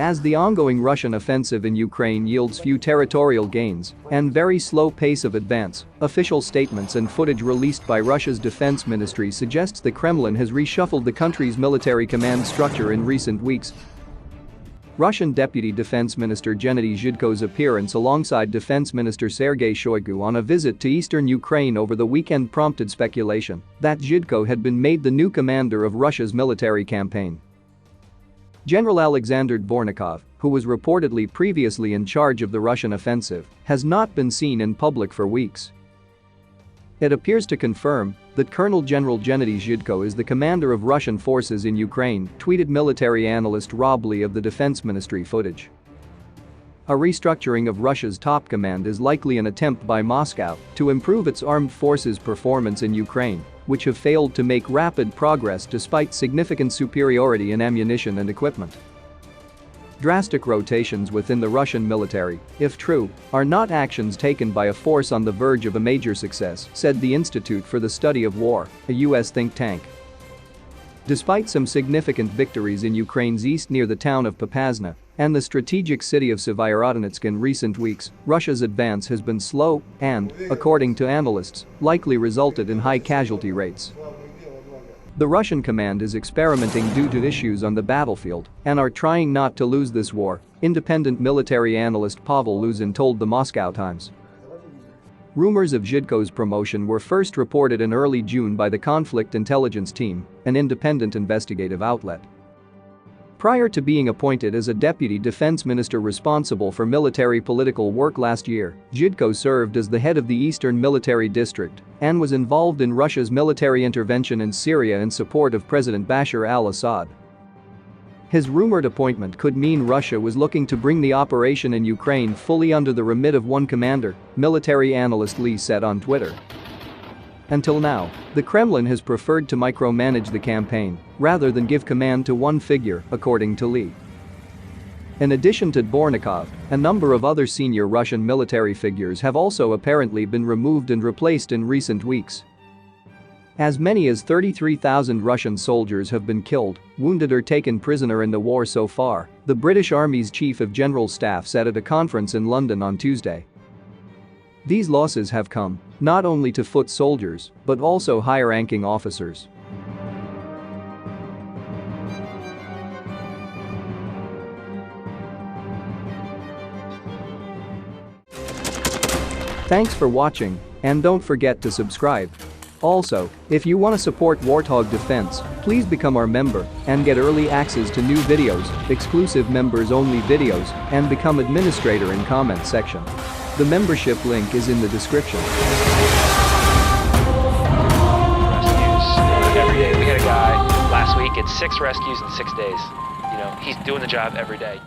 As the ongoing Russian offensive in Ukraine yields few territorial gains and very slow pace of advance, official statements and footage released by Russia's defense ministry suggests the Kremlin has reshuffled the country's military command structure in recent weeks. Russian Deputy Defense Minister Gennady Zhidko's appearance alongside Defense Minister Sergei Shoigu on a visit to eastern Ukraine over the weekend prompted speculation that Zhidko had been made the new commander of Russia's military campaign. General Alexander Dvornikov, who was reportedly previously in charge of the Russian offensive, has not been seen in public for weeks. It appears to confirm that Colonel General Gennady Zhidko is the commander of Russian forces in Ukraine, tweeted military analyst Rob Lee of the Defense Ministry footage. A restructuring of Russia's top command is likely an attempt by Moscow to improve its armed forces' performance in Ukraine, which have failed to make rapid progress despite significant superiority in ammunition and equipment. Drastic rotations within the Russian military, if true, are not actions taken by a force on the verge of a major success, said the Institute for the Study of War, a U.S. think tank. Despite some significant victories in Ukraine's east near the town of Popasna and the strategic city of Severodonetsk in recent weeks, Russia's advance has been slow and, according to analysts, likely resulted in high casualty rates. The Russian command is experimenting due to issues on the battlefield and are trying not to lose this war, independent military analyst Pavel Luzin told the Moscow Times. Rumors of Zhidko's promotion were first reported in early June by the Conflict Intelligence Team, an independent investigative outlet. Prior to being appointed as a deputy defense minister responsible for military political work last year, Zhidko served as the head of the Eastern Military District and was involved in Russia's military intervention in Syria in support of President Bashar al-Assad. His rumored appointment could mean Russia was looking to bring the operation in Ukraine fully under the remit of one commander, military analyst Lee said on Twitter. Until now, the Kremlin has preferred to micromanage the campaign rather than give command to one figure, according to Lee. In addition to Dvornikov, a number of other senior Russian military figures have also apparently been removed and replaced in recent weeks. As many as 33,000 Russian soldiers have been killed, wounded or taken prisoner in the war so far, the British Army's Chief of General Staff said at a conference in London on Tuesday. These losses have come not only to foot soldiers, but also higher-ranking officers. Thanks for watching, and don't forget to subscribe. Also, if you want to support Warthog Defense, please become our member and get early access to new videos, exclusive members-only videos, and become administrator in comment section. The membership link is in the description. Rescues every day. We had a guy last week at 6 rescues in 6 days. He's doing the job every day.